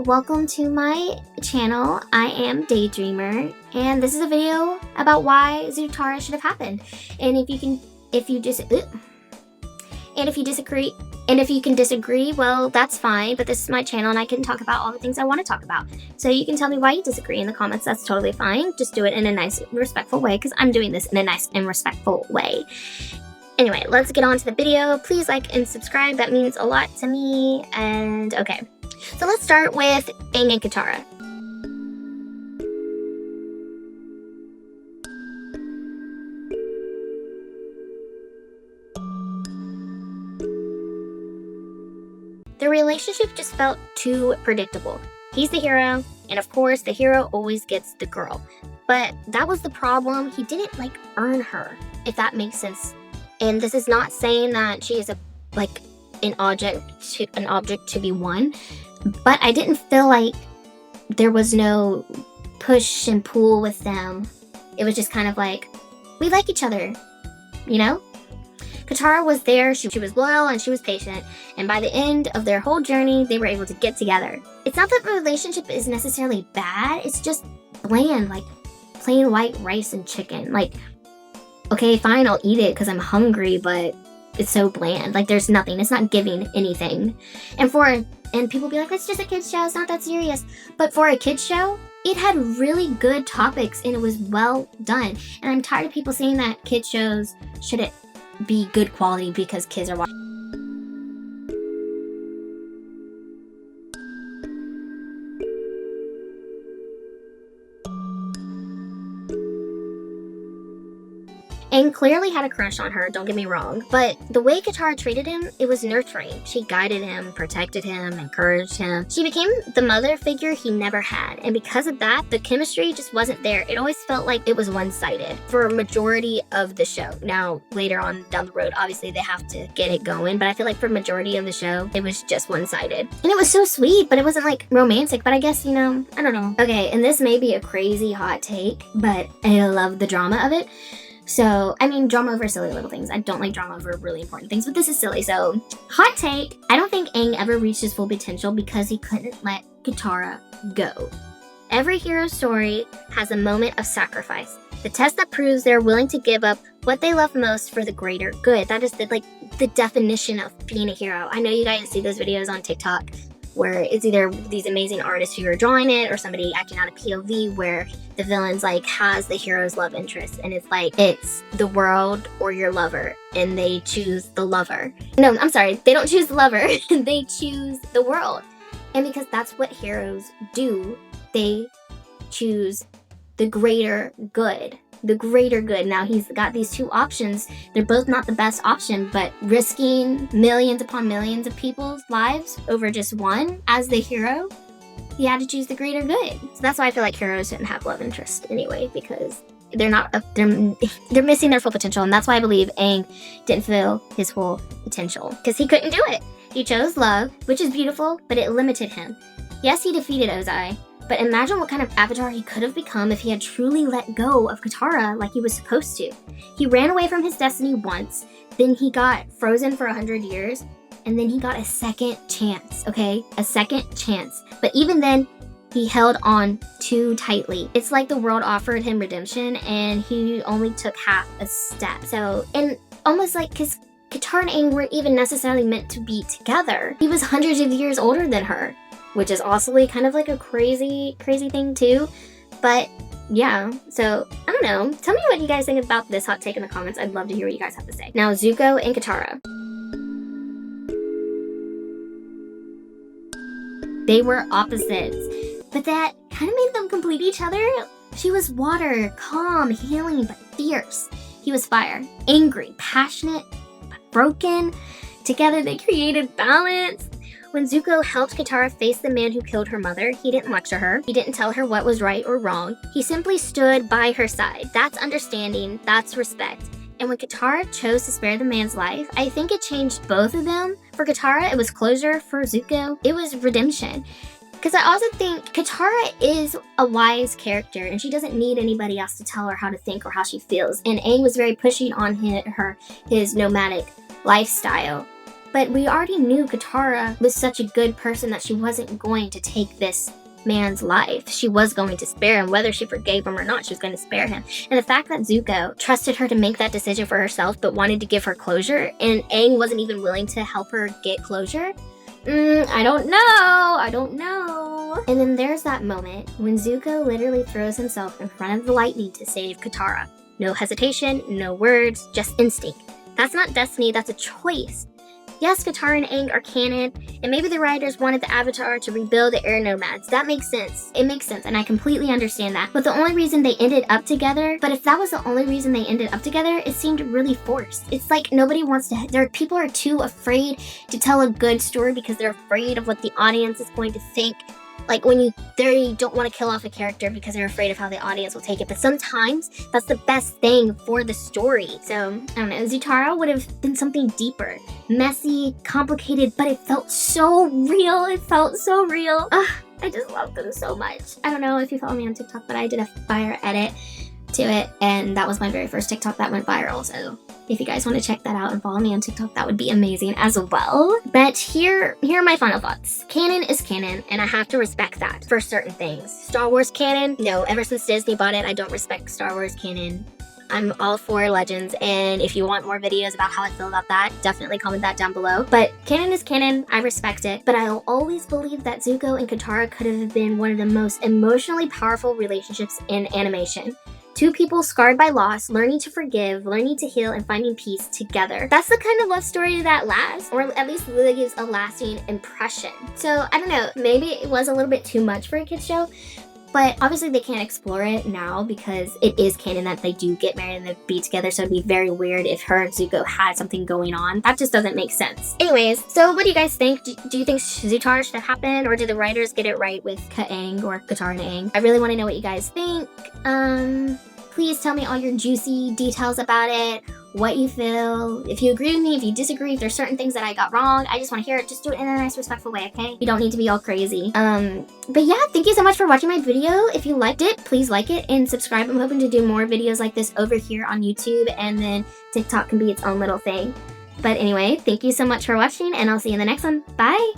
welcome to my channel. I am Daydreamer, and this is a video about why Zutara should have happened. And if you can disagree, well, that's fine, but this is my channel and I can talk about all the things I want to talk about. So you can tell me why you disagree in the comments. That's totally fine. Just do it in a nice, respectful way, because I'm doing this in a nice and respectful way. Anyway, let's get on to the video. Please like and subscribe. That means a lot to me. And okay, so let's start with Aang and Katara. The relationship just felt too predictable. He's the hero, and of course, the hero always gets the girl. But that was the problem. He didn't earn her, if that makes sense. And this is not saying that she is an object to be won, but I didn't feel like there was no push and pull with them. It was just kind of like, we like each other, you know? Katara was there, she was loyal and she was patient, and by the end of their whole journey, they were able to get together. It's not that the relationship is necessarily bad, it's just bland, like plain white rice and chicken. Okay, fine, I'll eat it because I'm hungry, but it's so bland. There's nothing. It's not giving anything. And people be like, it's just a kid's show. It's not that serious. But for a kid's show, it had really good topics and it was well done. And I'm tired of people saying that kid shows shouldn't be good quality because kids are watching. Aang clearly had a crush on her, don't get me wrong, but the way Katara treated him, it was nurturing. She guided him, protected him, encouraged him. She became the mother figure he never had, and because of that, the chemistry just wasn't there. It always felt like it was one-sided for a majority of the show. Now, later on down the road, obviously they have to get it going, but I feel like for majority of the show, it was just one-sided. And it was so sweet, but it wasn't romantic, but I guess, I don't know. Okay, and this may be a crazy hot take, but I love the drama of it. So, drama over silly little things. I don't like drama over really important things, but this is silly. So, hot take. I don't think Aang ever reached his full potential because he couldn't let Katara go. Every hero's story has a moment of sacrifice. The test that proves they're willing to give up what they love most for the greater good. That is the definition of being a hero. I know you guys see those videos on TikTok where it's either these amazing artists who are drawing it or somebody acting out a POV where the villain's has the hero's love interest, and it's the world or your lover, and they choose the lover. No, I'm sorry, they don't choose the lover, they choose the world. And because that's what heroes do, they choose the greater good. The greater good. Now he's got these two options. They're both not the best option, but risking millions upon millions of people's lives over just one as the hero, he had to choose the greater good. So that's why I feel like heroes shouldn't have love interest anyway, because they're missing their full potential. And that's why I believe Aang didn't feel his full potential, because he couldn't do it. He chose love, which is beautiful, but it limited him. Yes, he defeated Ozai, but imagine what kind of avatar he could have become if he had truly let go of Katara like he was supposed to. He ran away from his destiny once, then he got frozen for 100 years, and then he got a second chance, okay? A second chance. But even then, he held on too tightly. It's like the world offered him redemption and he only took half a step. So, and almost because Katara and Aang weren't even necessarily meant to be together. He was hundreds of years older than her, which is also kind of a crazy thing too. But yeah, so I don't know. Tell me what you guys think about this hot take in the comments. I'd love to hear what you guys have to say. Now, Zuko and Katara. They were opposites, but that kind of made them complete each other. She was water, calm, healing, but fierce. He was fire, angry, passionate, but broken. Together they created balance. When Zuko helped Katara face the man who killed her mother, he didn't lecture her. He didn't tell her what was right or wrong. He simply stood by her side. That's understanding. That's respect. And when Katara chose to spare the man's life, I think it changed both of them. For Katara, it was closure. For Zuko, it was redemption. Because I also think Katara is a wise character and she doesn't need anybody else to tell her how to think or how she feels. And Aang was very pushy on his nomadic lifestyle. But we already knew Katara was such a good person that she wasn't going to take this man's life. She was going to spare him. Whether she forgave him or not, she was going to spare him. And the fact that Zuko trusted her to make that decision for herself but wanted to give her closure, and Aang wasn't even willing to help her get closure, I don't know. And then there's that moment when Zuko literally throws himself in front of the lightning to save Katara. No hesitation, no words, just instinct. That's not destiny, that's a choice. Yes, Katara and Aang are canon, and maybe the writers wanted the Avatar to rebuild the air nomads. That makes sense. It makes sense, and I completely understand that. But the only reason they ended up together, it seemed really forced. It's like nobody wants to, people are too afraid to tell a good story because they're afraid of what the audience is going to think. Like when they don't want to kill off a character because they're afraid of how the audience will take it. But sometimes that's the best thing for the story. So, I don't know, Zutara would have been something deeper. Messy, complicated, but it felt so real. I just love them so much. I don't know if you follow me on TikTok, but I did a fire edit to it, and that was my very first TikTok that went viral. So if you guys want to check that out and follow me on TikTok, that would be amazing as well. But here are my final thoughts. Canon is canon, and I have to respect that for certain things. Star Wars canon? No, ever since Disney bought it, I don't respect Star Wars canon. I'm all for Legends, and if you want more videos about how I feel about that, definitely comment that down below. But canon is canon, I respect it, but I'll always believe that Zuko and Katara could have been one of the most emotionally powerful relationships in animation. Two people scarred by loss, learning to forgive, learning to heal, and finding peace together. That's the kind of love story that lasts, or at least leaves a lasting impression. So, I don't know, maybe it was a little bit too much for a kid's show, but obviously they can't explore it now because it is canon that they do get married and they be together, so it'd be very weird if her and Zuko had something going on. That just doesn't make sense. Anyways, so what do you guys think? Do you think Zutara should happen, or did the writers get it right with Aang or Katara and Aang? I really want to know what you guys think. Please tell me all your juicy details about it, what you feel, if you agree with me, if you disagree, if there's certain things that I got wrong. I just want to hear it. Just do it in a nice, respectful way, okay? You don't need to be all crazy. But yeah, thank you so much for watching my video. If you liked it, please like it and subscribe. I'm hoping to do more videos like this over here on YouTube, and then TikTok can be its own little thing. But anyway, thank you so much for watching, and I'll see you in the next one. Bye!